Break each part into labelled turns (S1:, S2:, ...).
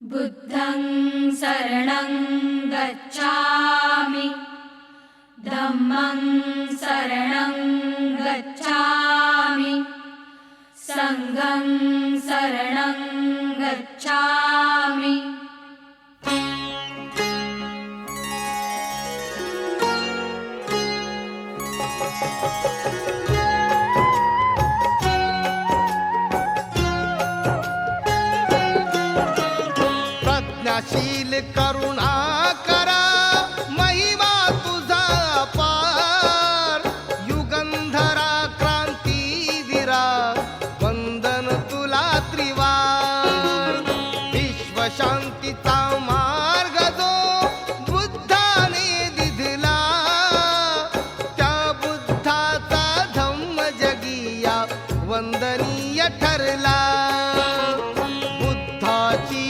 S1: बुद्धं शरणं गच्छामि धम्मं शरणं गच्छामि संघं शरणं गच्छामि।
S2: प्रज्ञाशील करुणाकरा महिमा तुझा अपार, युगंधरा क्रांतीवीरा वंदन तुला त्रिवार। विश्वशांतीचा मार्ग जो बुद्धाने दिधला, त्या बुद्धाचा धम्म जगिया वंदनीय ठरला। बुद्धाची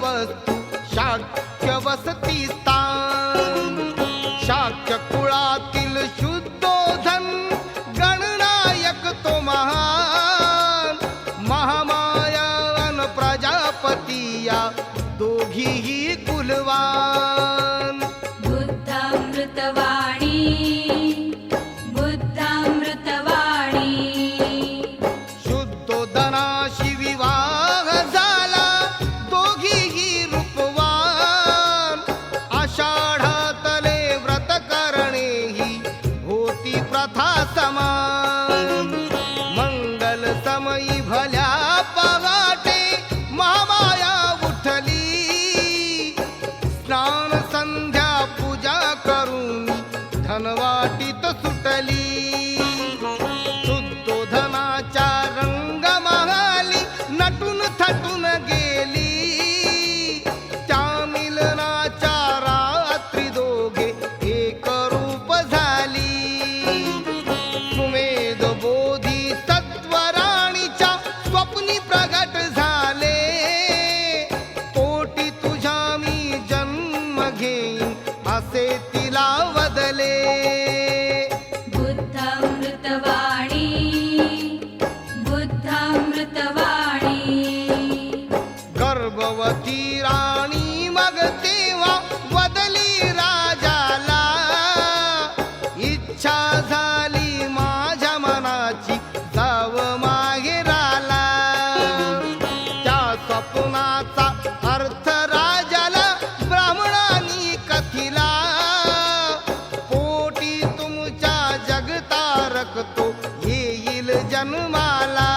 S2: वस्तु शाक्य वसती स्थान, शाक्य कुळातील शुद्धोधन गणनायक तो महान। महामाया अन प्रजापतिया दोघीही कुलवान।
S1: बुद्धामृतवाणी बुद्धामृतवाणी,
S2: शुद्धोधनाशी विवाह झाला दोघीही रूपवान। आषाढातले व्रत करणे ही होती प्रथा समान। मंगल समयी भल्या पहाटे महामाया उठली, स्नान संध्या पूजा करून धनवाटीत सुटली। शुद्धोधनाच्या रंगमहाली नटून थटून गेली, त्या मिलनाच्या रात्री दोघे एक रूप झाली। सुमेध बोधी सत्वराणीच्या स्वप्नी प्रगट झाले, पोटी तुझ्या मी जन्म घेईन असे तिला वदले।
S1: बुद्धामृतवाणी बुद्धामृतवाणी,
S2: गर्भवती राणी मग तेव्हा वदली राजाला, इच्छा झाली माझ्या मनाची जाव माहेराला। त्या स्वप्नाचा अर्थ राजाला ब्राह्मणांनी कथिला, पोटी तुमच्या जगतारक तो येईल जन्माला।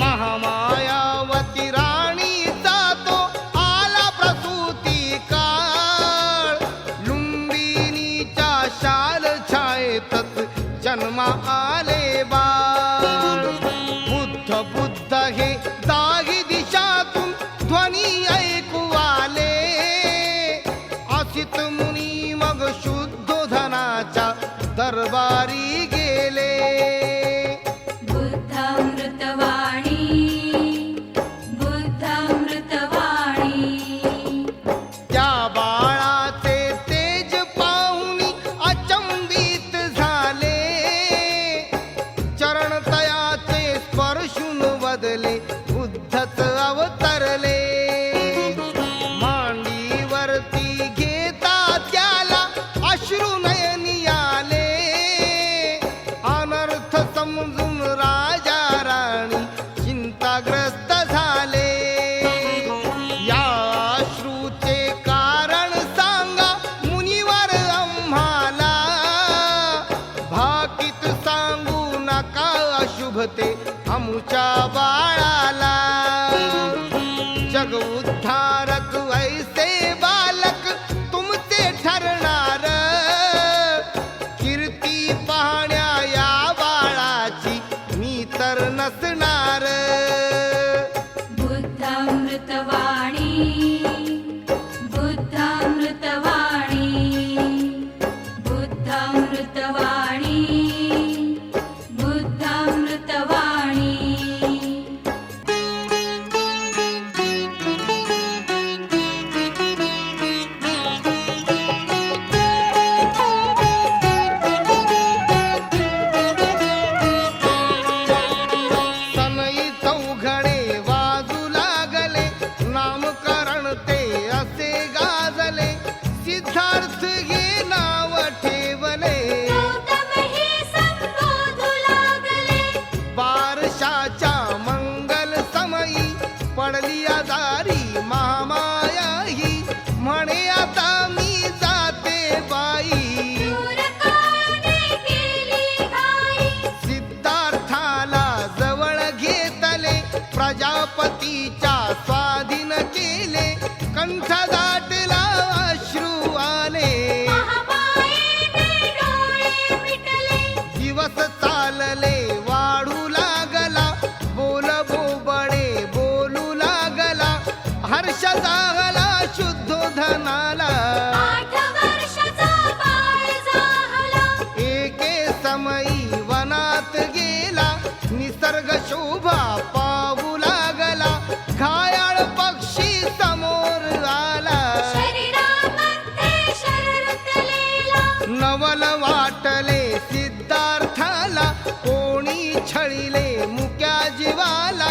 S2: महामायावती राणीचा तो आला प्रसूती काळ, लुंबिनीच्या शाल छायेतच जन्मा आले बाळ। बुद्ध बुद्ध हे दाही दिशातून ध्वनी ऐकू आले, असित मुनी मग शुद्धोधनाच्या दरबारी गेले।
S1: बुद्धामृतवाणी बुद्धामृतवाणी,
S2: त्या बाळाचे तेज पाहुनी अचंबित झाले, चरण तयाचे स्पर्शून वदले बुद्धच अवतरले। मांडीवरती घेता त्याला अश्रू नयनी आले, अनर्थ समजून राजा राणी चिंताग्रस्त झाले। या अश्रूचे कारण सांगा मुनिवर आम्हाला, भाकीत सांगू नका अशुभते आमच्या बाळाला। जग उद्धारक ऐसे बालक तुमचे ठरणार, कीर्ती पाहण्या या बाळाची मी तर नसणार।
S1: बुद्धामृतवाणी बुद्धामृतवाणी बुद्धामृतवाणी बुद्धामृतवाणी।
S2: शोभा पाहू लागला, घायाळ पक्षी समोर आला.
S1: शरीरामध्ये शर रुतलेला,
S2: नवल वाटले सिद्धार्थाला, कोणी छळिले मुक्या जीवाला,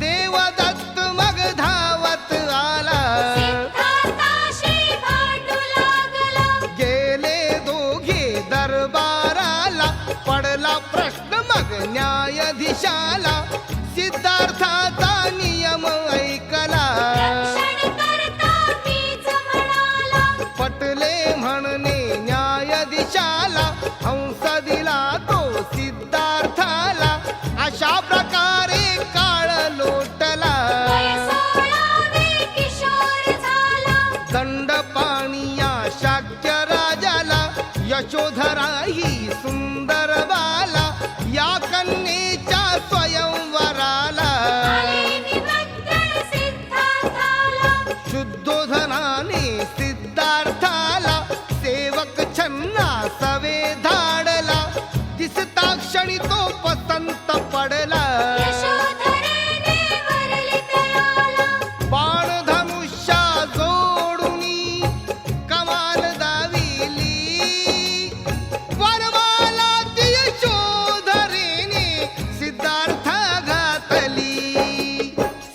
S2: देवदत्त मग धावत आला.
S1: सिद्धार्थाशी भांडू लागला,
S2: गेले दोघे दरबाराला, पडला प्रश्न मग न्यायाधीशाला, सिद्धार्थाचा नियम ऐकला.
S1: रक्षण करता मीच म्हणाला,
S2: पटले म्हणणे न्यायाधीशाला, हंस दिला तो सिद्धार्थाला. अशा प्रकारे काळ लोटला,
S1: वय 16वे किशोर झाला.
S2: दंड पाणिया शाक्य राजाला, यशोधरा ही सुंदर बाला, या कन्येच्या स्वयंवराला.
S1: आले निमंत्रण सिद्धार्थाला,
S2: शुद्धोधनाने सिद्धार्थाला, सेवक छन्ना सवे धाडला, दिसता क्षणी तो पसंत पडला.
S1: यशोधरेने वरली तयाला,
S2: बाण धनुष्या जोडुनी कमाल दाविली, वरमाला ती यशोधरेने सिद्धार्थ घातली.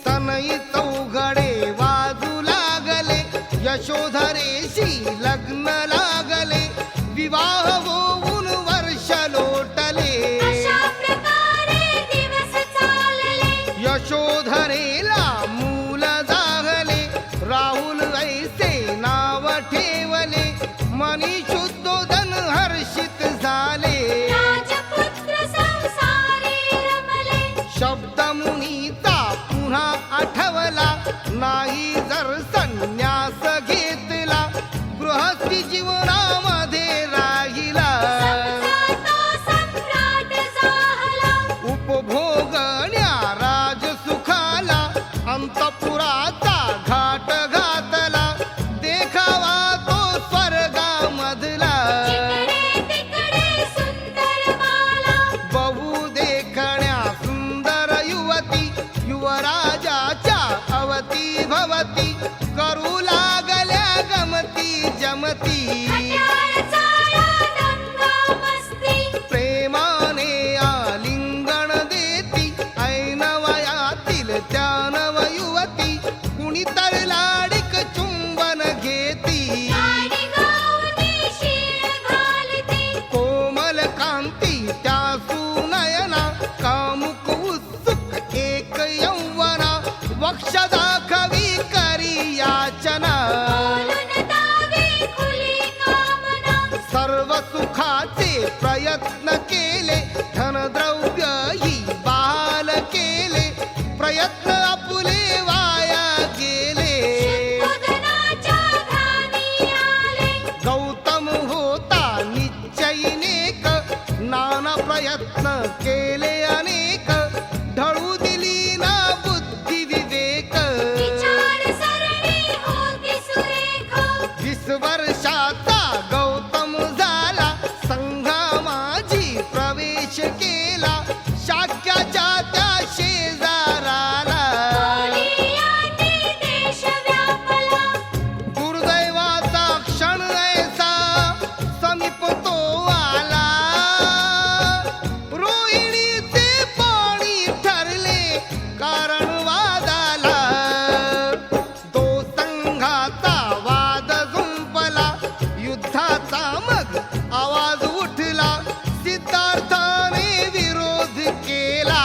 S2: सनई चौघडे वाजू लागले, यशोधरेशी लग्न लागले, विवाह होऊन वर्ष लोटले.
S1: अशा प्रकारे दिवस चालले.
S2: यशोधरेला मूल जागले, राहुल ऐसे नाव ठेवले, मनी शुद्धोधन हर्षित झाले.
S1: राजपुत्र संसारी रमले,
S2: शब्द मुनीचा पुन्हा आठवला, नाही जर संन्यास घेतला, गृहस्थी जीवनामध्ये राहिला.
S1: समजा तो सम्राट झाला.
S2: उपभोगण्या राजसुखाला, अंतपुराचा घाट घातला, देखावा तो स्वर्गामधला.
S1: जिकडे तिकडे सुंदर बाला,
S2: बहु देखण्या सुंदर युवती, युवराजाच्या अवती भवती, करू लागल्या गमती जमती.
S1: खट्याळ चाळा दंगा मस्ती,
S2: प्रेमाने आलिंगन देती, ऐन वयातील त्या नव युवती, कुणी तर लाडिक चुंबन घेती.
S1: गाणी गाऊनी शीळ घालती,
S2: कोमल कांती त्या सुनयना, कामुक उत्सुक एक यौवना, वक्ष दाखवी करी याचना.
S1: बोलून दावी खुली कामना,
S2: सर्व सुखाचे प्रयत्न केले, धनद्रव्य ही बहाल केले, प्रयत्न आपुले वाया गेले.
S1: शुद्धोधनाच्या ध्यानी आले,
S2: गौतम होता निश्चयीनेक, नाना प्रयत्न केले अनेक, ढळू दिली ना बुद्धी विवेक.
S1: विचारसरणी होती सुरेख,
S2: 20 वर्षाचा गौतम झाला, संघामाझी प्रवेश केला, शाक्याच्या त्या शेजाराला.
S1: बोलियांनी देश व्यापला,
S2: दुर्दैवाचा क्षण ऐसा समीप तो आला, रोहिणीचे पाणी ठरले कारण वादाला. तो संघाचा वाद जुंपला, युद्धाचा मग आवाज उठला, सिद्धार्थाने विरोध केला.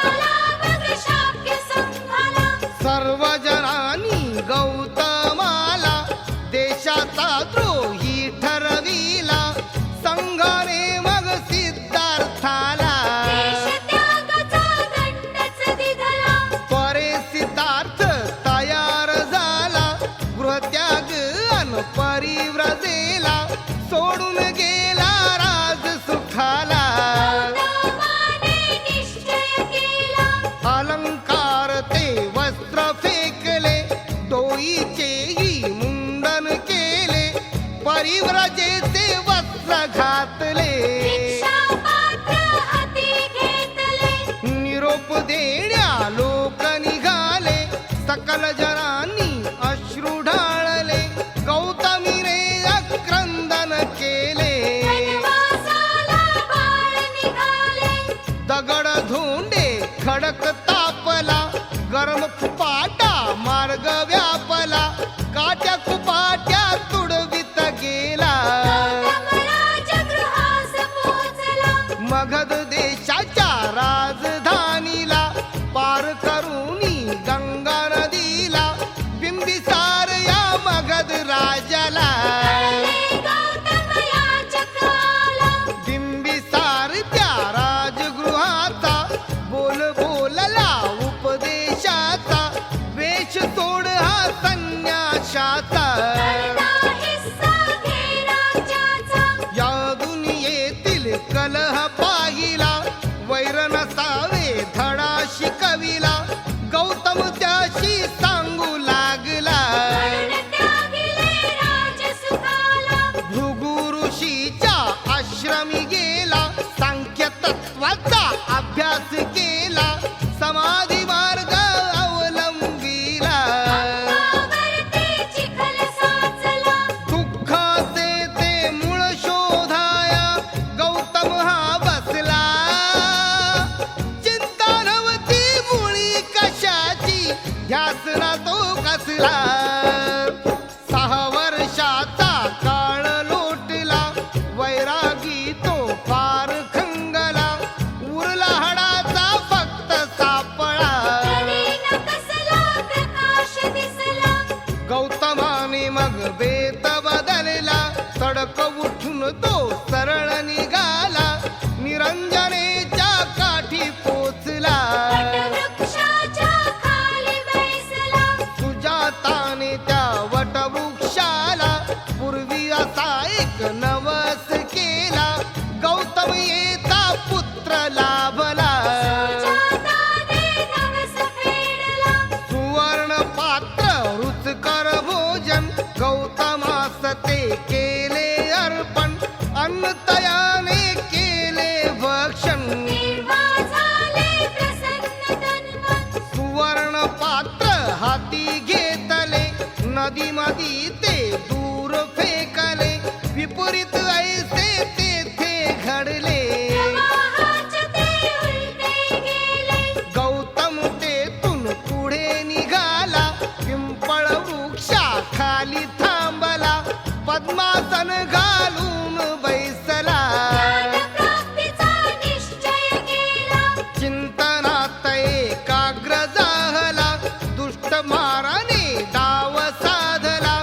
S1: आला मग शाक्य संघाला,
S2: सर्व जनांनी गौतमाला, देशाचा द्रोही ठरविला, संघाने मग सिद्धार्थाला.
S1: देश त्यागाचा दंडच दिधला,
S2: त्वरे सिद्धार्थ तयार झाला, गृहत्याग अन परिव्रजेला, सोडून गेला राज सुखाला.
S1: गौतमाने निश्चय केला,
S2: अलंकार ते वस्त्र फेकले, डोईचेही मुंडन केले, परिव्रजेचे वस्त्र घातले.
S1: भिक्षा पात्र हाती घेतले,
S2: निरोप मगध देशाच्या राजधानीला पार करूनी गंगा नदीला बिंबिसार या मगध राजाला
S1: कळले गौतम याचकाला.
S2: बिंबिसार त्या राजगृहाचा बोल बोलला उपदेशाचा वेश सोड हा संन्याशाचा
S1: अर्धा हिस्सा घे राज्याचा.
S2: या दुनियेतील कलह पाहिला वैर नसावे धडा शिकविला गौतम त्याशी सांगू लागला
S1: वर्ण त्यागिले राजसुखाला.
S2: भृगु ऋषीच्या आश्रमी गेला सांख्य तत्वाचा अभ्यास केला समाधी मार्ग अवलंबिला
S1: अंगावरती चिखल साचला.
S2: दुःखाचे ते मूळ शोधाया गौतम हा बसला चिंता नव्हती मुळी कशाची ध्यास ना तो कसला 6 वर्षाचा काळ लोटला वैरागी तो फार खंगला उरला हाडाचा फक्त सापळा
S1: तरी न कसला प्रकाश दिसला.
S2: गौतमाने मग बेत बदलला सडक उठून तो सरळ निघाला निरंजनेच्या काठी पोचला
S1: वटवृक्षाच्या खाली बैसला.
S2: सुजाताने त्या वटवृक्षाला पूर्वी असा एक नवस केला गौतम येता पुत्र लाभला
S1: सुजाताने नवस फेडला.
S2: सुवर्ण पात्र रुचकर भोजन गौतमास ते केले अर्पण अन्न तयाने केले भक्षण
S1: तेव्हा झाले प्रसन्न तन्मन.
S2: सुवर्ण पात्र हाती घेतले नदी मधी ते दूर फेकले विपरीत ऐसे तेथे घडले
S1: प्रवाहाचे ते उलटे गेले.
S2: गौतम तेथून पुढे निघाला पिंपळ वृक्षा खाली थांबला पद्मासन घालून बैसला
S1: ज्ञानप्राप्तीचा निश्चय केला.
S2: चिंतनात एकाग्र झाला दुष्ट माराने डाव साधला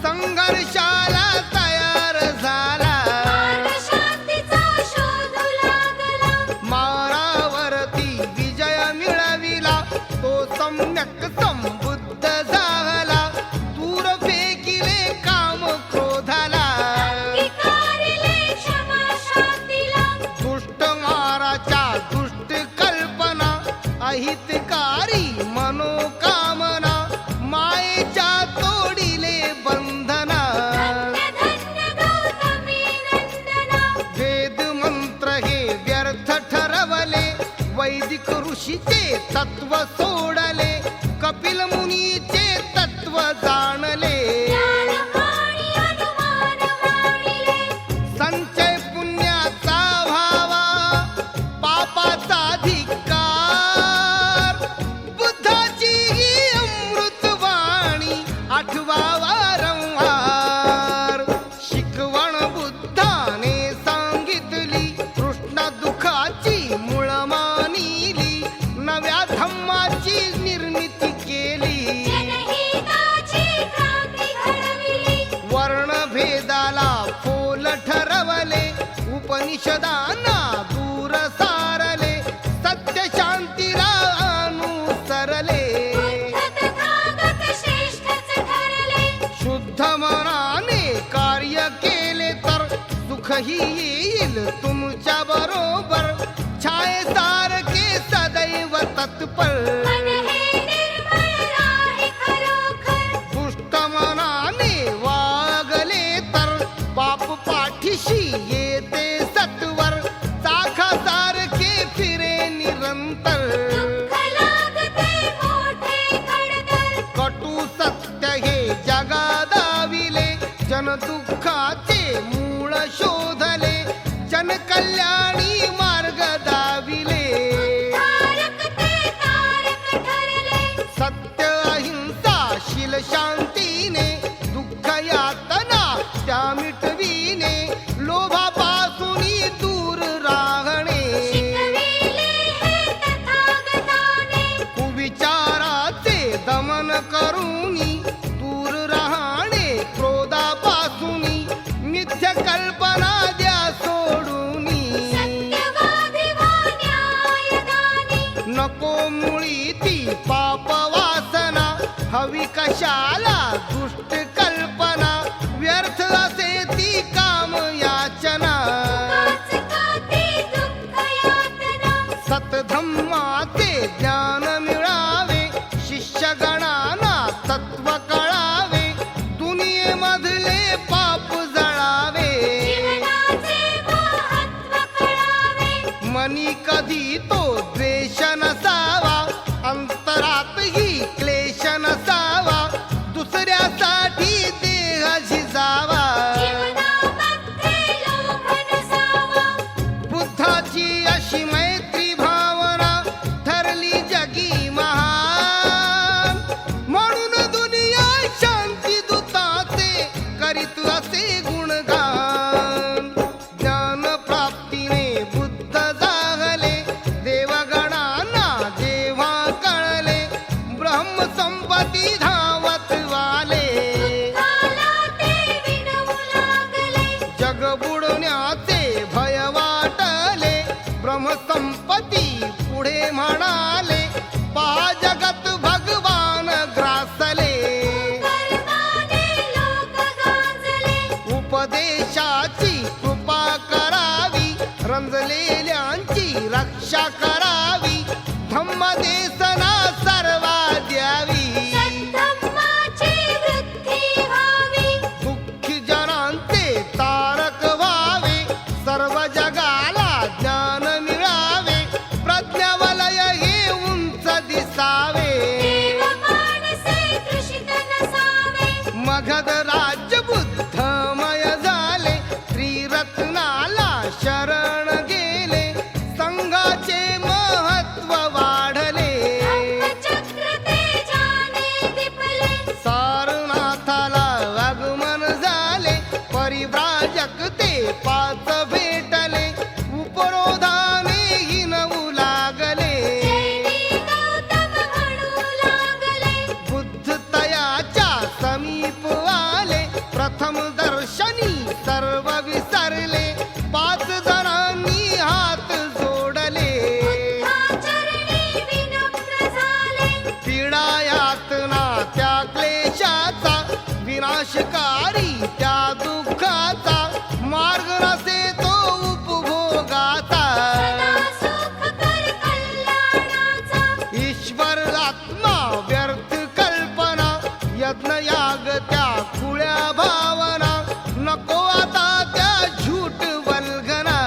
S2: संघर्षाला तयार झाला
S1: मार्गशांतीचा शोध लागला.
S2: मारावरती विजय मिळविला तो सम्यक संबुद्ध झाला दूर फेकिले काम क्रोधाला
S1: अंगीकारिले क्षमा शांतीला.
S2: दुष्ट माराच्या दुष्ट कल्पना अहितकारी मनोकामना मायेच्या तोडिले बंधना
S1: धन्य धन्य गौतमी नंदना.
S2: वेद मंत्र हे व्यर्थ ठरवले वैदिक ऋषीचे तत्व सोडले कपिल मुनीचे तत्व जाणले
S1: ज्ञान आणि अनुमान मानिले.
S2: संचय पुण्याचा भावा पापाचा धिक्कार बुद्धाची ही अमृतवाणी आठवा वारंवार शिकवण बुद्धाने सांगितली कृष्ण दुःखाची मूळ मानिली नव्या धम्माची निर्मिती केली
S1: जनहिताची क्रांती घडविली.
S2: वर्णभेदाला फोल ठरवले उपनिषदांना दूर सारले सत्य शांतीला अनुसरले
S1: बुद्ध तथागत श्रेष्ठच ठरले.
S2: शुद्ध मनाने कार्य केले तर सुखही येईल तुमच्या बरोबर छायेसारखे सदैव तत्पर
S1: मन हे निर्मळ राहे खरोखर.
S2: दुष्ट मनाने वागले तर पाप पाठीशी येते सत्वर चाखासारखे फिरे निरंतर
S1: दुःख लागते मोठे खडतर.
S2: कटू सत्य हे जगादाविले जन दुःखाचे मूळ शोधले जन कल्याणी मार्ग दाविले
S1: तारक ते तारक
S2: मनी कधी तो द्वेष नसावा, अंतरातही क्लेश नसावा, दुसऱ्यासाठी देह झिजावा.
S1: जीवनामध्ये लोभ नसावा,
S2: बुद्धाची अशी मैत्री भावना ठरली जगी महान. म्हणून दुनिया शांती दूताचे करीत असे गुणगान. ज्ञान प्राप्तीने बुद्ध जागले, देवगणांना जेव्हा कळले, ब्रह्मसंपत्ती धावत वाले.
S1: बुद्धाला ते विनवू लागले,
S2: जग बुडण्याचे भय वाटले, ब्रह्मसंपत्ती पुढे म्हणाले, पहा जगत भगवान ग्रासले.
S1: कर्माने लोक गांजले,
S2: उपदेशाची कृपा करावी, रंजलेल्यांची रक्षा करावी, धम्मदेसना सर्वा द्यावी.
S1: सद्धम्माची वृद्धी व्हावी,
S2: दुःखी जनांचे तारक व्हावे, सर्व जगाला ज्ञान मिळावे, प्रज्ञावलय हे उंच दिसावे.
S1: देव माणसे तृषित नसावे,
S2: मगध राज्य बुद्धमय झाले, त्रिरत्नाला शरण गेले, संघाचे महत्व वाढले.
S1: धम्मचक्र तेजाने दिपले,
S2: सारनाथाला आगमन झाले, परिव्राजक ते पाच भेटले, उपरोधाने हिनवू लागले.
S1: जैनी गौतम म्हणू लागले,
S2: बुद्ध तयाच्या समीप आले, प्रथम दर्शनी सर्व विसरले, पाच जणांनी हात जोडले.
S1: बुद्धाचरणी विनम्र झाले,
S2: पीडा यातना त्या क्लेशाचा, विनाशकारी त्या दुःखाचा, मार्ग नसे तो उपभोगाचा.
S1: सदा सुखकर कल्याणाचा,
S2: ईश्वर आत्मा व्यर्थ कल्पना, यज्ञ याग त्या खुळ्या भावना, नको आता त्या झूट वल्गना.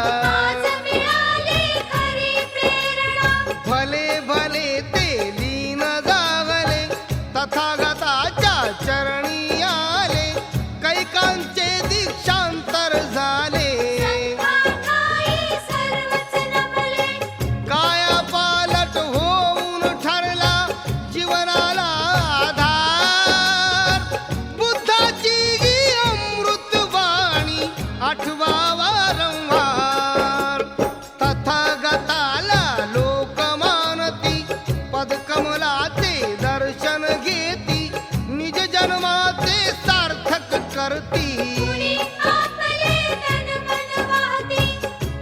S1: आज मिळाली खरी प्रेरणा,
S2: भले भले ते लीन जागले, तथागताच्या चरणी आले, कैकांचे दीक्षांतर झाले.
S1: संघाताई सर्वच नमले,
S2: काया पालट होऊन ठरला जीवनाला आधार. बुद्धाची ही अमृतवाणी आठवा वारंवार. तथागताला लोक मानती, पदकमलाचे दर्शन घेती, निज जन्माचे सार्थक करती.
S1: कुणी आपले तन मन वाहती,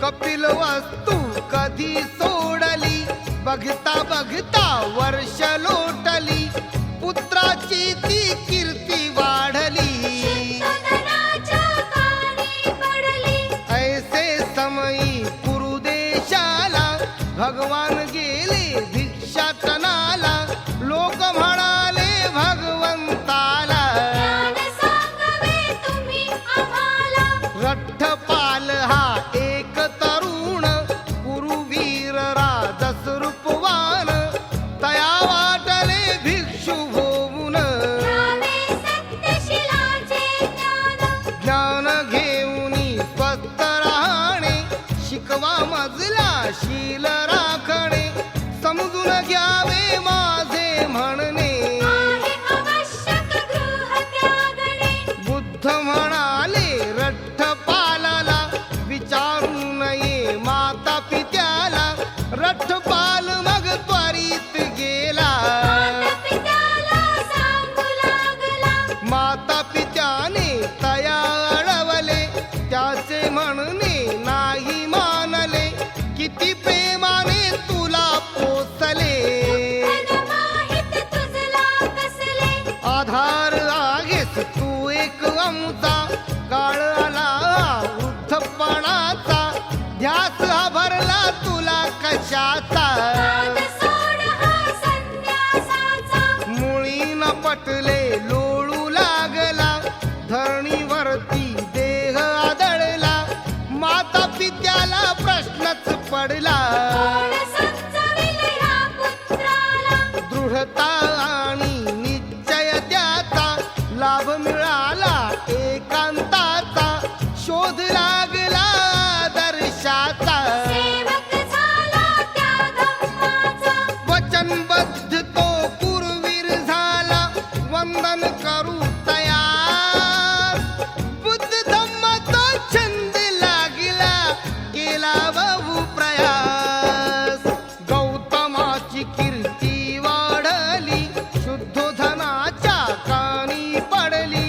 S2: कपिल वस्तू कधी सोडली, बघता बघता वर्ष लोटली, पुत्राची ती कीर्ती वाढली.
S1: शिष्टधनाच्या कानी पडली,
S2: ऐसे समयी कुरुदेशाला, भगवान गेले भिक्षाटनाला, लोक म्हणाले भगवंताला.
S1: ज्ञान सांगावे तुम्ही आम्हाला,
S2: रठ्ठपाल हा एक तरुण, कुरुवीर राजस रूपवान, तया वाटले भिक्षु होऊन.
S1: घ्यावे सत्यशिलाचे ज्ञान,
S2: ज्ञान घेऊनी स्वस्थ राहणे, शिकवा मजला शील राखणे, समजून घ्यावे माझे म्हणणे.
S1: आहे आवश्यक गृह त्यागणे,
S2: बुद्ध म्हणाले रठ्ठपालाला, विचारू नये माता पित्याला. रठ्ठपाल मग त्वरित गेला,
S1: माता-पित्याला सांगू लागला,
S2: माता पित्याने तया अडवले, त्याचे म्हणणे नाही मानले, किती प्रेमाने तुला पोसले.
S1: धन माहित तुझला कसले,
S2: आधार आहेस तू एक आमचा, काळ आला वृद्धपणाचा, ध्यास हा भरला तुला कशाचा.
S1: नाद सोड हा संन्यासाचा,
S2: मुळी न पटले लोळू लागला, धरणीवरती देह आदळला, माता पित्याला प्रश्नच पडला.
S1: कोण समजावेल ह्या पुत्राला
S2: दृढता आणि निश्चय त्याचा लाभ मिळाला एकांताचा. शोध लागला दर्शाचा.
S1: सेवक झाला त्या धम्माचा
S2: वचनबद्ध तो कुरवीर झाला. वंदन करू तयार. बुद्ध धम्माचा छंद लागला केला बहु प्रयास. गौतमाची कीर्ती वाढली. शुद्धोधनाच्या कानी पडली.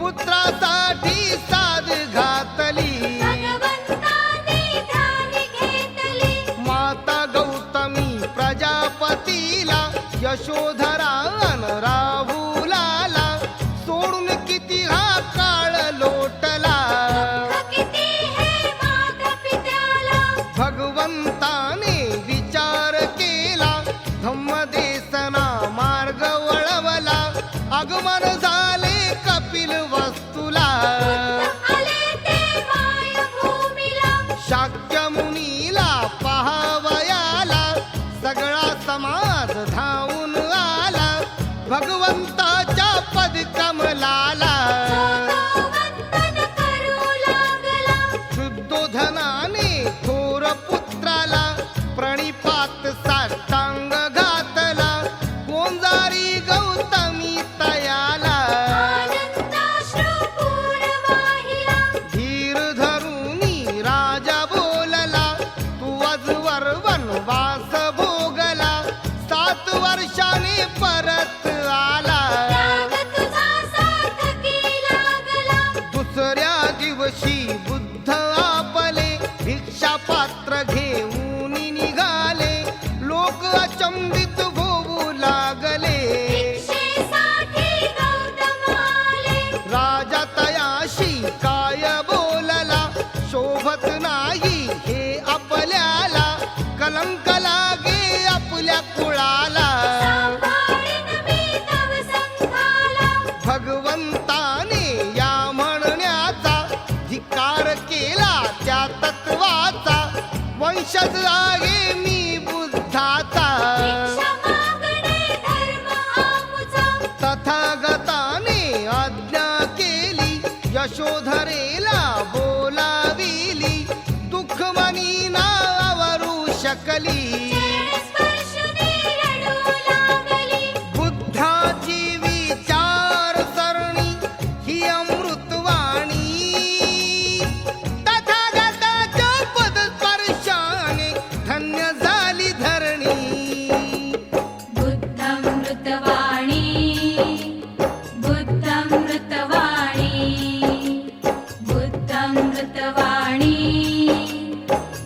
S2: पुत्रासाठी साध घातली.
S1: भगवंताने ध्यान घेतली
S2: माता गौतमी प्रजापतीला यशोधरा अन राहुलाला सोडून किती हा काळ लोटला.
S1: किती हे माता पित्याला
S2: भगवंताने विचार केला. धम्मदेसना मार्ग वळवला. आगमन झाले कपिल वस्तुला.
S1: आले ते मायभूमीला
S2: शाक्य मुनीला पहावयाला. सगळा समाज धावून आला. भगवंताच्या पदकमलाला.
S1: तो वंदन करू लागला
S2: शुद्धोधनाने थोर पुत्राला प्रणिपात साष्टांग घातला. गोंजारी गौतमी तयाला.
S1: आनंदाश्रुपूर वाहिला
S2: धीर धरुनी राजा बोलला. तू आजवर वनवास भोगला. 7 वर्षाने परत आला.
S1: त्याग तुझा सार्थकी लागला
S2: दुसऱ्या दिवशी बुद्ध आपले भिक्षा पात्र घेऊन निघाले. लोक अचंबित होऊ लागले.
S1: भिक्षेसाठी गौतम आले
S2: राजा तयाशी काय बोलला. शोभत नाही हे आपल्याला. कलंक लागे आपल्या कुळाला.
S1: सांभाळीन मी तव संघाला
S2: भगवंताने या म्हणण्याचा धिक्कार केला त्या तत्वाचा. वंशज आहे मी बुद्धाचा.
S1: भिक्षा मागणे धर्म आमुचा
S2: तथागताने आज्ञा केली. यशोधरेला बोलाविली. दुःख मनी नावरू शकली.
S1: स्पर्शने रडू लागली
S2: बुद्धाची विचार सरणी ही अमृतवाणी. तथागताच्या पदस्पर्शाने धन्य झाली धरणी.
S1: बुद्धमृतवाणी बुद्धमृतवाणी बुद्धमृतवाणी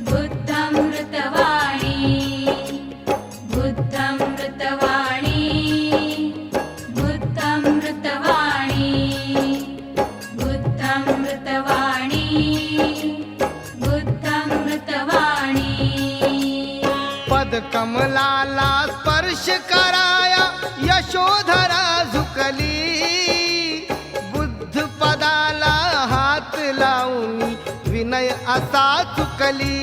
S1: बुद्धमृतवाणी बुद्धमृतवाणी बुद्धमृतवाणी बुद्धमृतवाणी बुद्धमृतवाणी
S2: पद कमलाला स्पर्श कराया यशोधरा झुकली. बुद्ध पदाला हात लावून विनय असा चुकली.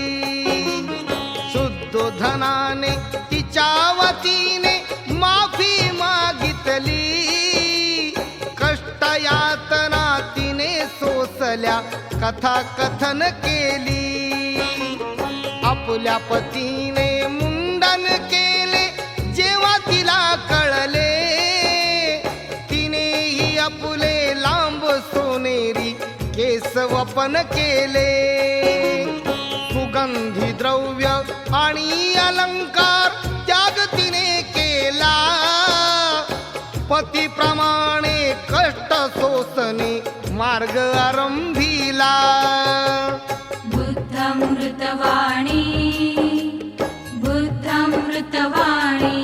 S2: शुद्धोधनाने तिच्या वतीने माफी मागितली. कष्ट यातना तिने सोसल्या कथा कथन केली. आपल्या पतीने मुंडन केले जेव्हा तिला कळले. तिनेही आपले लांब सोनेरी केस वपन केले. सुगंधी द्रव्य आणि अलंकार त्याग तिने केला. पतीप्रमाणे कष्ट सोसणे मार्ग आरंभिला.
S1: बुद्धमृतवाणी बुद्धमृतवाणी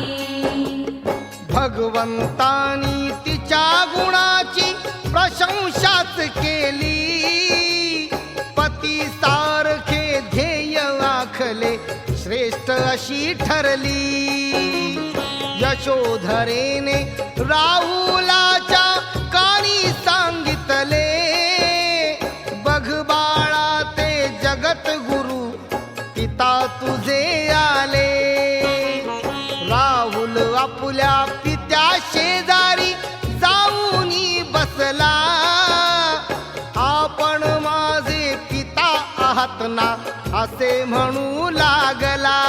S2: भगवंतानी तिच्या गुणाची प्रशंसाच केली. पती सारखे ध्येय आखले श्रेष्ठ अशी ठरली. यशोधरेने राहुलाच्या कानी सांगितले. बघ बाळा ते जगत गुरु पिता पिता तुझे आले. राहुल आपुल्या पित्या शेजारी जाऊनी बसला. आपण माझे पिता आहात ना असे म्हणू लागला.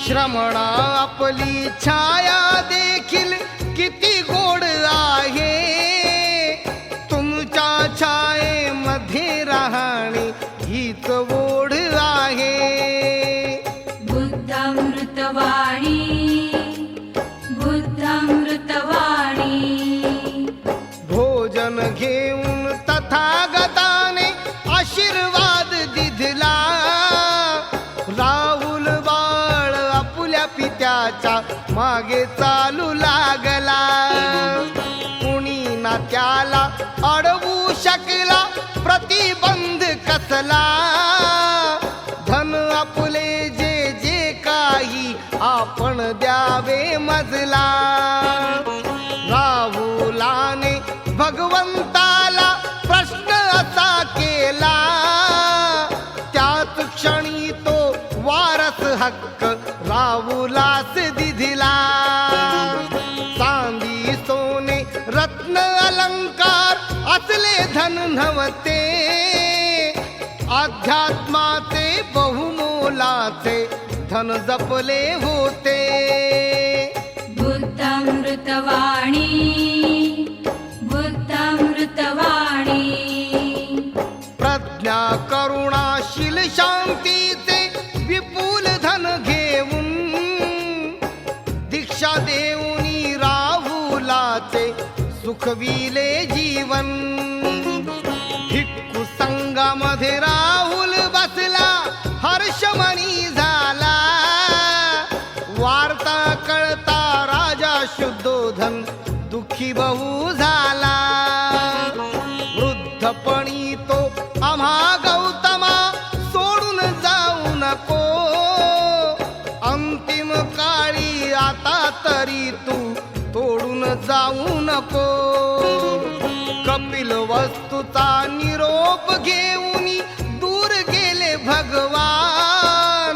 S2: श्रमणा आपली छाया देखील किती गोड आहे. तुमच्या छायेमध्ये राहणे हीच ओढ आहे.
S1: बुद्धामृतवाणी बुद्धामृतवाणी.
S2: भोजन घेऊन तथागताने आशीर्वाद दिधला. राहुल बाळ आपुल्या पित्याच्या मागे चालू लागला. कुणी ना त्याला अडवू शकला, प्रतिबंध कसला. धन आपले जे जे काही आपण द्यावे मजला. राहुलाने भगवंताला प्रश्न असा केला. त्याच क्षणी तो वारस हक्क राहुलास दिधला. चांदी सोने रत्न अलंकार असले धन नव्हते. अध्यात्माचे बहुमोलाचे धन जपले होते.
S1: बुद्धामृतवाणी बुद्धामृतवाणी.
S2: प्रज्ञा करुणाशील शांतीचे विपुल धन घेऊन दीक्षा देऊनी राहुलाचे सुखविले जीवन. भिक्खू संघामध्ये राहुल बसला, हर्षमणी झाला. वार्ता कळता राजा शुद्धोधन दुःखी बहु झाला. वृद्धपणी तो आम्हा गौतमा सोडून जाऊ नको. अंतिम काळी आता तरी तू तोडून जाऊ नको. कपिल वस्तूचा निरोप घेऊन दूर गेले भगवान.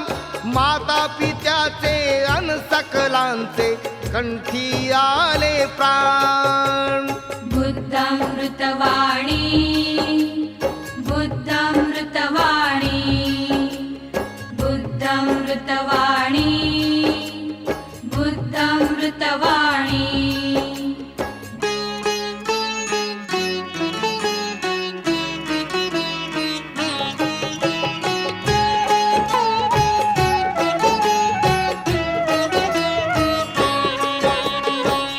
S2: माता पित्याचे अन सकलांचे कंठी आले प्राण.
S1: बुद्धामृतवाणी बुद्धामृतवाणी बुद्धामृतवाणी बुद्धामृतवाणी.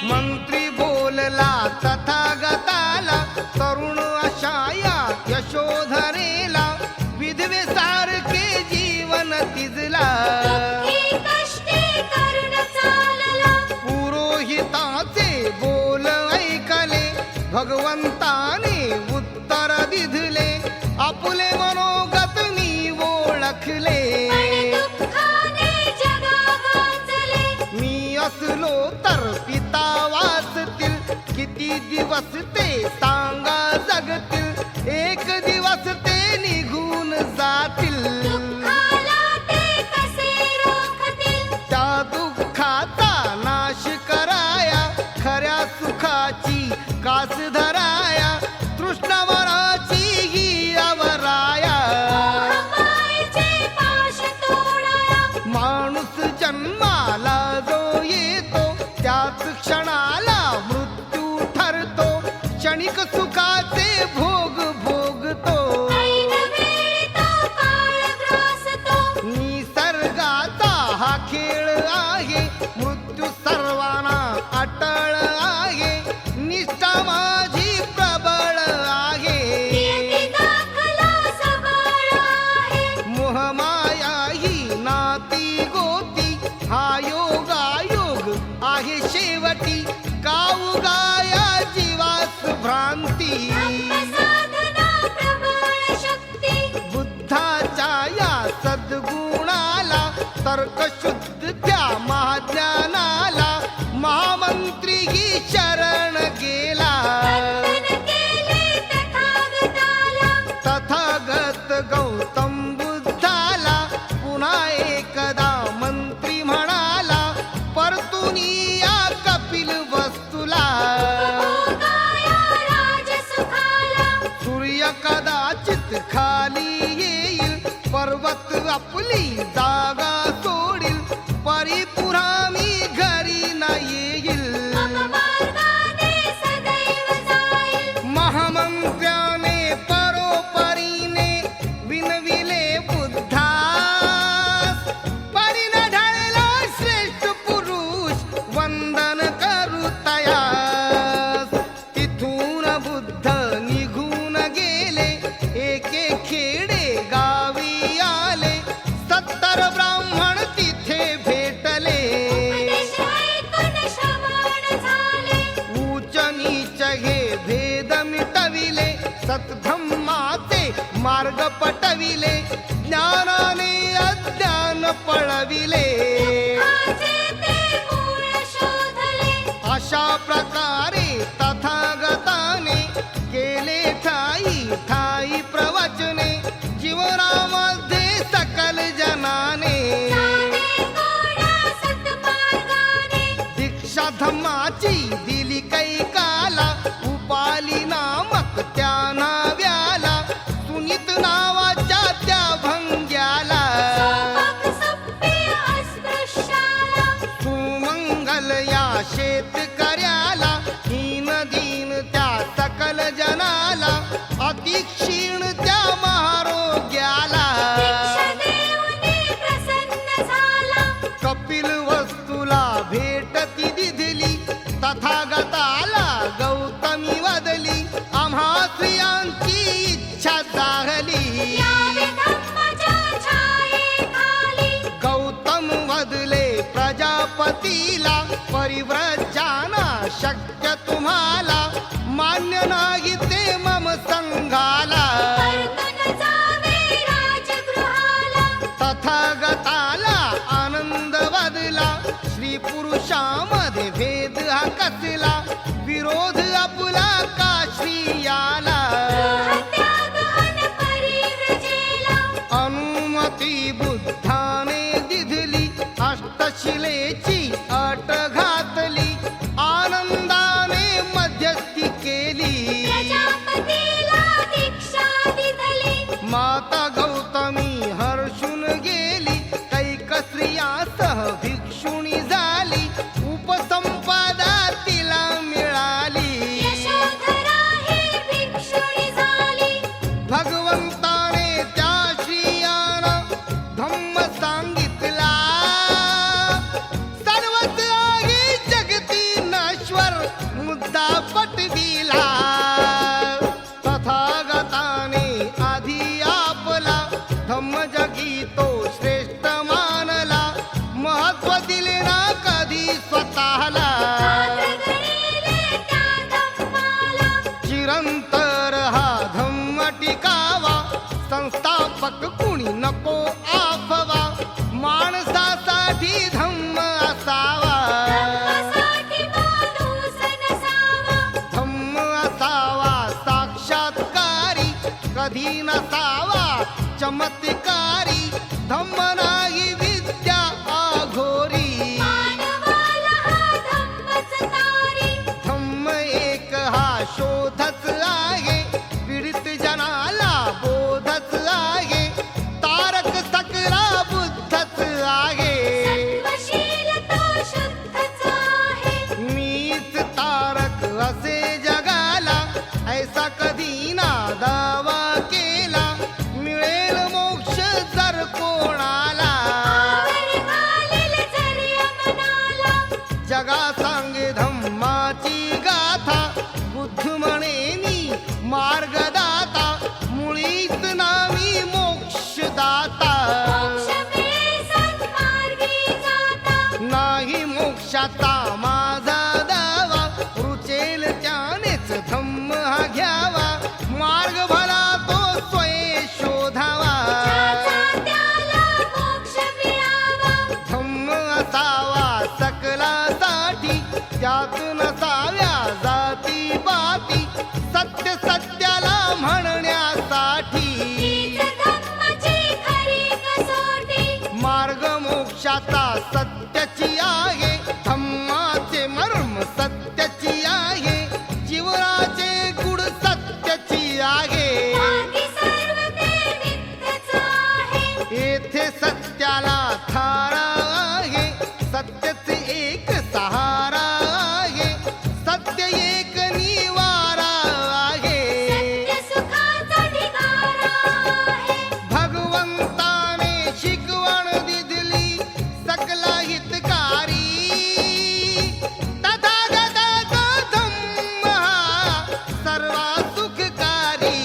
S2: मंत्री बोलला तथागताला, तरुण अशाया यशोधरेला. विधवे सारखे जीवन तिजला.
S1: दुःखी कष्टी करुण चालला.
S2: पुरोहिताचे बोल ऐकले, भगवंताने उत्तर दिधले. आपुले मनोगत मी ओळखले.
S1: पण दुःखाने जगा गांजले.
S2: मी असलो तर पिता वाचतील, किती दिवस ते सांगा जगतील. एक दिवस ते निघून जातील.
S1: दुःखाला ते कसे रोखतील.
S2: त्या दुःखाचा नाश कराया, खऱ्या सुखाची कास धराया. तृष्णावराची ही अवराया.
S1: मोहमायेचे पाश तोडाया.
S2: माणूस जन्माला जो येतो, त्याच क्षणाला मृत्यू ठरतो. क्षणिक सुखाचे भोग भोगतो.
S1: ऐन वेळी तो काळ ग्रासतो.
S2: निसर्गाचा हा खेळ आहे, मृत्यू सर्वांना अटळ आहे. निष्ठा माझी प्रबळ आहे.
S1: नियती दाखला सबळ आहे.
S2: मोहमाया ही नाती गोती, हा योगायोग आहे शेवटी. गाया जीवास भ्रांती.
S1: साधना प्रबळ शक्ती.
S2: बुद्धाच्या या सद्गुणाला, तर्कशुद्ध त्या महाज्ञानाला. महामंत्री ही शरण गेला.
S1: वंदन केले तथागताला.
S2: तथागत गौतम बुद्धाला. आपली जागा सोडील, परिपुरा मी घरी न येईल.
S1: मग मार्गाने सदैव जाईल.
S2: महामंत्र्याने परोपरीने विनविले बुद्धास, परीन ढळला श्रेष्ठ पुरुष वंदन करू तयास. तिथून बुद्ध निघून गेले, एके खेडे गावी आले. 70 ब्राह्मण तिथे भेटले.
S1: उपदेश ऐकून श्रवण झाले.
S2: उच्च नीच हे भेद मिटविले, सत्धम्माचे मार्ग पटविले, ज्ञानाने अज्ञान पळविले.
S1: दुःखाचे ते मूळ शोधले.
S2: अशा प्रकारे तथागताने केले ठाई ठाई प्रवचने, जीवनामध्ये सकल जनाने.
S1: जाणे गोड्या सत्मार्गाने.
S2: दीक्षा धम्माची दिली कैकाला, उपाली नामक त्या नाव्याला, सुनीत नावाच्या त्या भंग्याला.
S1: सोपक सोपे अस्पृश्याला.
S2: सुमंगल या शेतकऱ्याला, हीन दीन त्या सकल जनाला, अतिक्षीण त्या महारोग्याला.
S1: दीक्षा देऊनी प्रसन्न झाला.
S2: कपिल वस्तूला भेट ती दिधली, तथागताला गौतमी वदली, आम्हा स्त्रियांची इच्छा जागली.
S1: यावे धम्माच्या छायेखाली.
S2: गौतम वदले प्रजापतीला, परिव्रजाना शक्य तुम्हाला, मान्य नाही ते मम संघाला.
S1: परतून जावे राजगृहाला.
S2: तथागताला आनंद वदला, श्री पुरुषामध्ये भेद हा कसला, विरोध आपला का श्रियाला.
S1: गृहत्याग अन परिव्रजेला.
S2: अनुमती बुद्धाने दिधली, अष्टशिलेची अट घातली, आनंदाने मध्यस्थी केली.
S1: प्रजापतीला दीक्षा दिधली.
S2: माता गौतमी हर्षून गेली, कैक स्त्रियासह भिक्षुणी झाली, उपसंपदा तिला मिळाली.
S1: यशोधरा ही भिक्षुणी झाली.
S2: भगवंताने त्या श्रियाना धम्म सांगितला, सर्वच आहे जगती नश्वर मुद्दा पटविला. तथागताने आधी आपला धम्म जगी तो श्रेष्ठ मानला, महत्व दिले ना कधी स्वतःला.
S1: गणिले त्या धम्माला.
S2: चिरंतर हा धम्म टिकावा, संस्थापक कुणी नको आफवा, माणसासाठी धम्म असावा.
S1: धम्मासाठी माणूस नसावा.
S2: धम्म असावा साक्षात्कारी, कधी नसावा चमत्कारी. धम्म नाही विद्या आघोरी,
S1: मानवाला हा धम्मच तारी.
S2: धम्म एक हा शोधच आहे, पीडित जनाला बोधच आहे, तारक सकला बुद्धच आहे.
S1: सत्वशील तो शुद्धच आहे.
S2: मीच तारक असे जगाला, ऐसा कधी ना दावा केला, मिळेल मोक्ष जर कोणाला.
S1: आवर घालील जर यमनाला.
S2: जगा सांगे धम्माची गाथा, बुद्ध म्हणे मी मार्गदाता, मुळीच नामी मोक्षदाता.
S1: मोक्ष मिळे सन्मार्गी जाता.
S2: नाही मोक्षाचा माझा दावा, रुचेल त्यानेच धम्म हा घ्यावा, मार्ग भला तो स्वये शोधावा.
S1: ज्याचा त्याला मोक्ष मिळावा.
S2: धम्म असावा सकलासाठी, त्यात नसाव्या जाती पाती, सत्य सत्याला म्हणण्यासाठी.
S1: हीच धम्माची खरी कसोटी.
S2: मार्ग मोक्षाचा सत्याची आहे, धम्माचे मर्म सत्याची आहे, जीवनाचे गुण सत्याची आहे.
S1: बाकी सर्व ते मिथ्यच आहे.
S2: हे येथे सत्याला थारा आहे, सत्यच एक सहारा आहे, सत्य एक निवारा आहे.
S1: सत्य सुखाचा ढिगारा आहे.
S2: भगवंताने शिकवण दिली सकला हितकारी, तथागताचा धम्म हा सर्वा सुखकारी.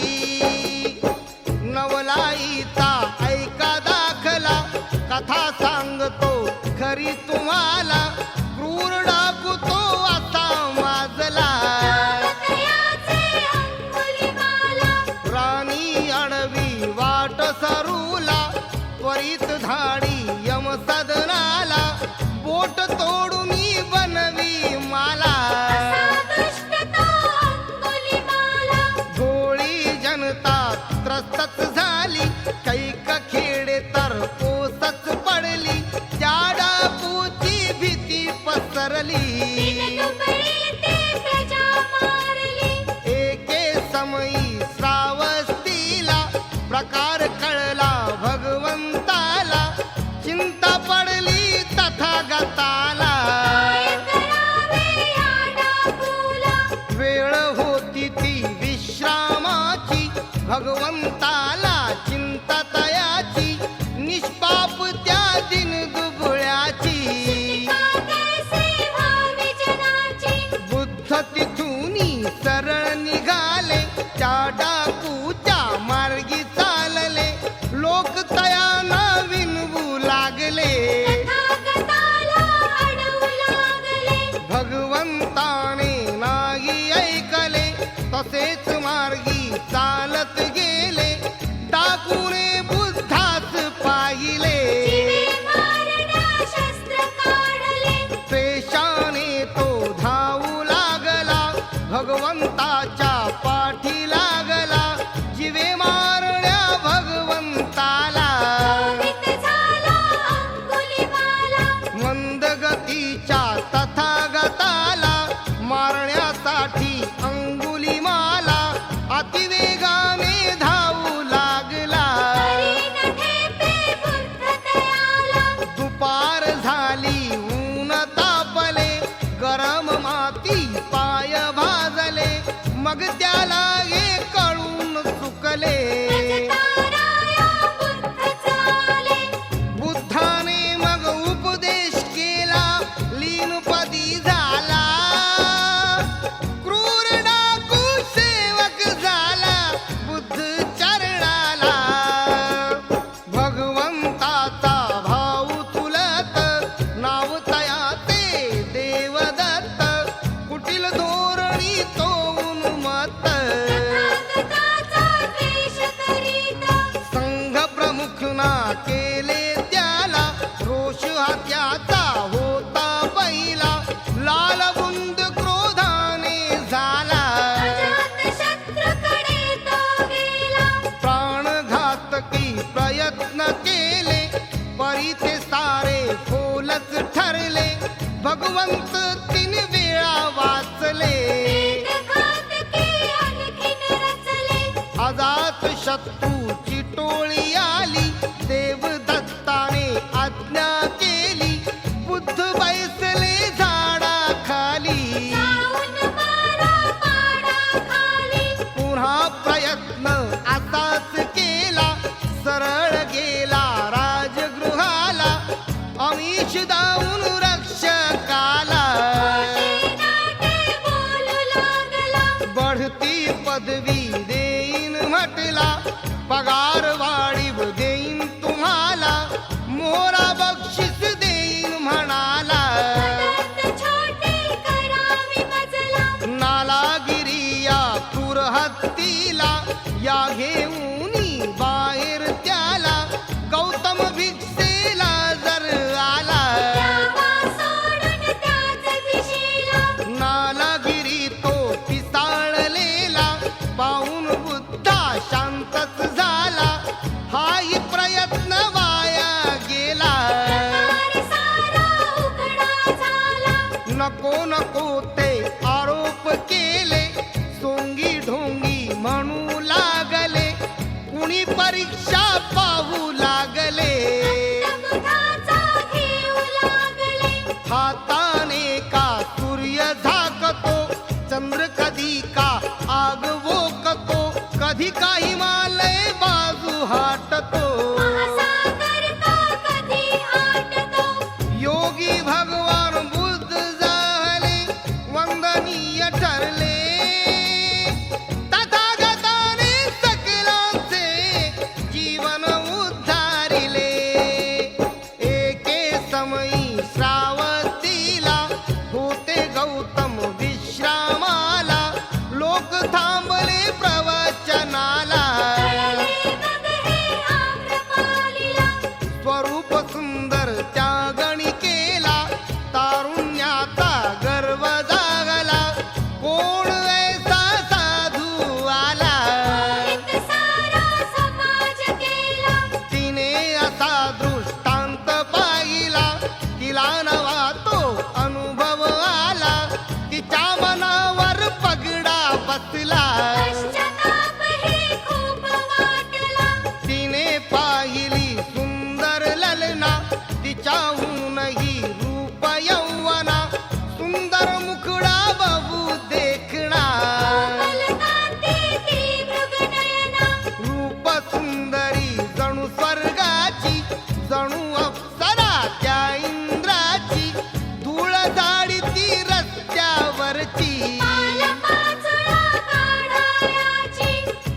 S2: नवलाईचा ऐका दाखला, कथा सांगतो खरी तुम्हाला, क्रूर डाकू तो असा माजला.
S1: तयाचे अंगुलीमाला.
S2: राणी अडवी वाट सरूला, त्वरित धाडी यम सदनाला, बोट तोडून बनवी माला.
S1: असा दुष्ट तो अंगुलीमाला.
S2: गोळी जनता त्रस्तच झाली, कैक खेडे तर ओसच पडली, त्या डाकूची भीती पसरली.
S1: दुबळी ते प्रजा मारली.
S2: एके समयी श्रावस्तीला प्रकार कळला भगवंताला, चिंता पडली तथागताला.
S1: काय करावे या डाकूला.
S2: वेळ होती ती विश्रामाची, भगवंताला चिंता तयाची, निष्पाप त्या दिन दुबळ्याची.
S1: का कैसे व्हावी जनाची.
S2: बुद्ध तिथूनी सरळ निघाले, त्या डाकूच्या मार्गी चालले, लोक तयाना विनवू लागले.
S1: तथागताला अडवू लागले.
S2: भगवंताने नाही ऐकले, तसेच मार्गी चालत गेले, डाकूने बुद्धास पाहिले.
S1: जीवे मारण्या शस्त्र काढले.
S2: पेशाने तो धावू लागला, भगवंताच्या पाठी लागला, जीवे मारण्या भगवंताला.
S1: मोहित झाला अंगुलीमाला.
S2: मंदगतीच्या तथागताला मारण्यासाठी अंगुलीमाला अतिवेगाने धावू लागला.
S1: हरी न ठेपे बुद्ध तयाला.
S2: दुपार झाली ऊन तापले, गरम माती पाय भाजले, मग त्याला हे कळून चुकले.
S1: ताराया बुद्ध चाले.
S2: बुद्धाने मग उपदेश केला, लीनपदी झाला, क्रूर डाकू सेवक झाला बुद्ध चरणाला. भगवंताचा भाव तुलत, नाव तयाचे देवदत्त, कुटील धोरणी तो उन्मत्त.
S1: तथागताचा द्वेष करीत.
S2: संघ प्रमुखना केले त्याला, रोष हा त्याचा होता पहिला, लालबुंद क्रोधाने झाला.
S1: अजातशत्रूकडे तो गेला.
S2: प्राणघातकी प्रयत्न केले, परी ते सारे फोलच ठरले, भगवंत 3 वेळा वाचले.
S1: घातकी आणखीन रचले.
S2: अजात शत्रूची टोळी आली, देवदत्ताने आज्ञा केली, बुद्ध बैसले झाडाखाली.
S1: जाऊन मारा पाडाखाली.
S2: पुन्हा प्रयत्न असाच केला, सरळ गेला राजगृहाला, अमिष दाऊन रक्षकाला.
S1: नाटे बोलू लागला.
S2: बढती पदवी देईन म्हटला, पगार वाढीव देईन तुम्हाला, मोरा बक्षीस देईन म्हणाला.
S1: पदार्थ छोटे करावी मजला.
S2: नालागिरी या क्रूर हत्तीला, या घेऊनी बाहेर त्याला, गौतम भिक्षेला जर आला.
S1: द्यावा सोडून त्याच दिशेला.
S2: नालागिरी तो पिसाळलेला, पाहून बुद्धा शांतच झाला. हाताने का सूर्य झाकतो, चंद्र कधी का आग वोकतो, कधी का हिमालय बाजू हाटतो.
S1: महासागर का कधी आटतो.
S2: योगी भगवान बुद्ध झाले, वंदनीय ठरले. तथागताने सकलांचे जीवन उद्धारिले. एके समयी श्रावस्तीला होते गौतम विश्रामाला, लोक थांबले प्रवचनाला.
S1: कळले मग हे आम्रपालीला.
S2: स्वरूप सुंदर त्या गणिकेला, तारुण्याचा गर्व जागला. कोण ऐसा साधू आला,
S1: मोहित सारा समाज केला.
S2: तिने असा दृष्टांत पाहिला. तिला नवा तो अनुभव आला, तिच्या मनावर पगडा बसला.
S1: पश्चाताप हे खूप वाटला.
S2: तिने पाहिली सुंदर ललना, तिच्याहूनही रूप यौवना. सुंदर मुखडा बबू देखणा,
S1: कमलकांती ती मृगनयना.
S2: रूप सुंदरी जणू स्वर्गाची, जणू अप्सरा त्या इंद्राची. धूळ झाडी ती रस्त्यावरची,
S1: पाचळा काढायाची.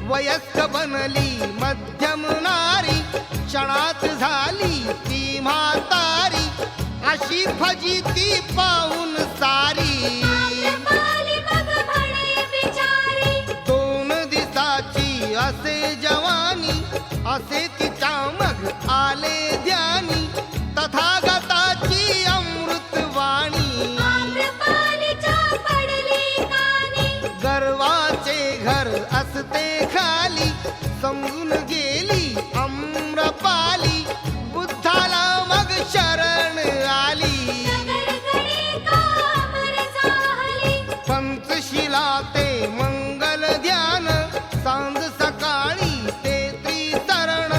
S2: वयस्क बनली मध्यम नारी. क्षणात झाली ती म्हातारी, अशी फजिती पाहून सारी.
S1: आम्रपाली मग म्हणे बिचारी.
S2: 2 दिसाची असे जवानी, असे तिच्या मग आले ध्यानी. तथागताची अमृतवाणी,
S1: आम्रपालीच्या पडली कानी.
S2: गर्वाचे घर असते खाली, समजून गेली आम्रपाली. बुद्धाला मग शरण आली.
S1: गणिका अमर झाली.
S2: पंचशिला ते मंगल ध्यान, सांज सकाळी ते त्रितरण.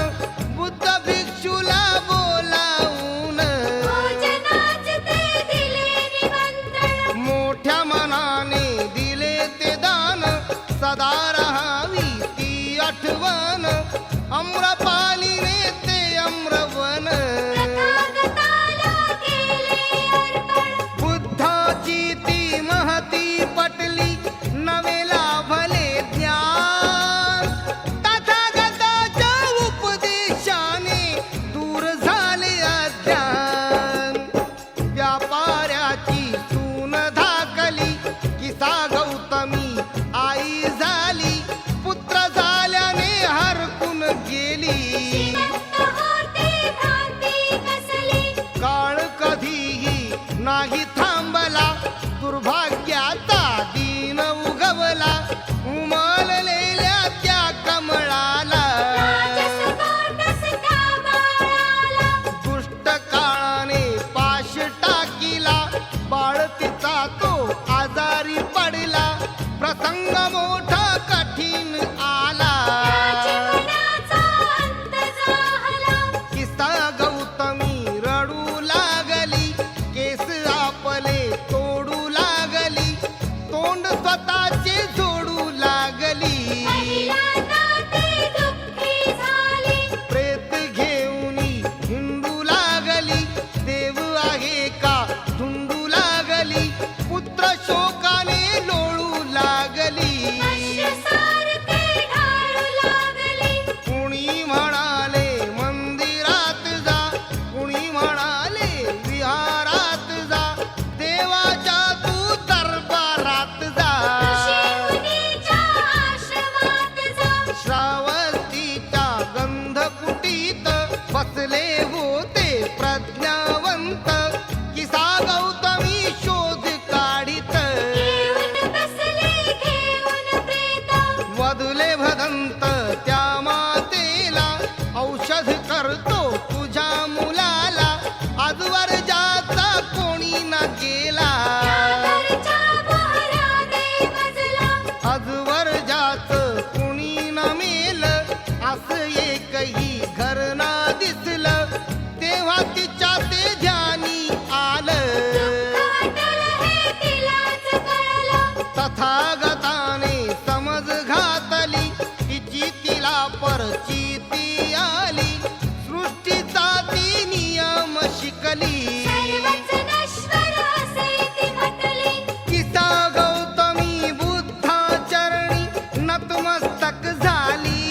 S2: शकली.
S1: सर्वच नश्वर असे ती म्हटली.
S2: गीता गौतमी बुद्धाचरणी नतमस्तक झाली.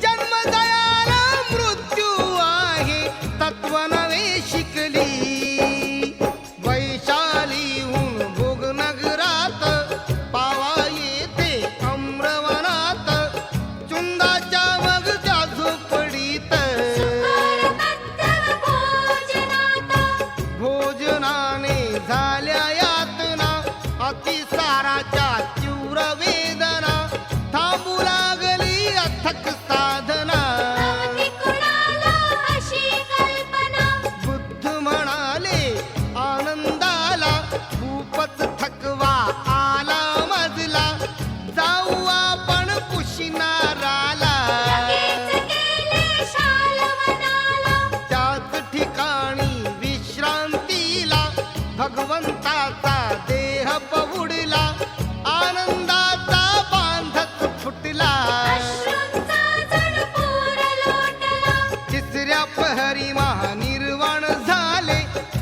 S2: जन्म दयाला मृत्यू आहे तत्व नवे शिकली. वैशालीहून भोगनगरात पावा येते अम्रवनात. चुंदाच्या मग त्या झोपडीत
S1: मध्यम भोजनात
S2: भोजनाने झाल्या यातना. अतिसाराच्या तीव्र वेदना थांबू लागली अथक साधना.
S1: नव्हती कुणाला अशी कल्पना.
S2: बुद्ध म्हणाले आनंदाला खूपच थकवा आला मजला. जाऊ आपण कुशिनाराला.
S1: लगेच गेले शालवनाला.
S2: त्याच ठिकाणी विश्रांतीला भगवंताचा देह पहुडला. आनंदाचा बांधच फुटला.
S1: अश्रूंचा जणपूर लोटला.
S2: तिसऱ्या पहरी महानिर्वाण झाले.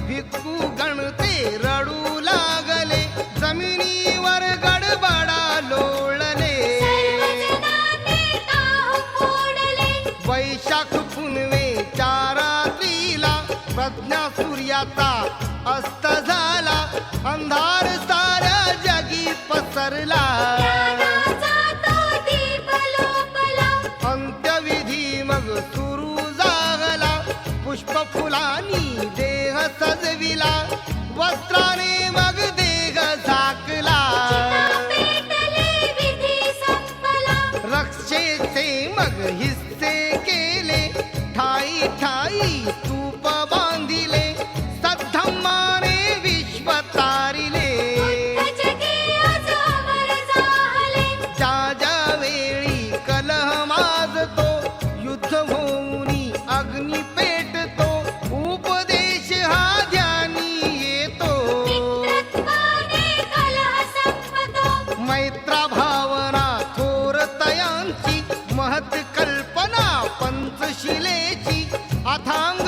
S2: भिक्खू गणते रडू लागले. जमिनीवर गडबडा लोळले.
S1: सर्वजणांनी टाहू फोडले.
S2: वैशाख पुनवे चारात्रीला प्रज्ञा सूर्याचा अस्त झाला. अंधार साऱ्या जगी पसरला.
S1: ज्ञानाचा तो दीप लोपला.
S2: अंत्यविधी मग सुरू झाला. पुष्प फुलांनी देह सजविला. वस्त्राने मग देह झाकला.
S1: पेटले विधी संपला.
S2: रक्षेचे मग हिस्से केले. ठाई ठाई स्तूप बांधिले. सद्धम्माने विश्व तारिले.
S1: जगी आज अमर झाले.
S2: ज्या ज्या वेळी कलह माजतो. युद्ध होऊनी अग्नी पेटतो. उपदेश हा ध्यानी येतो.
S1: मित्रत्वाने कलह संपतो.
S2: मैत्रा भावना थोरतयांची. महत कल्पना पंचशिलेची. अथांग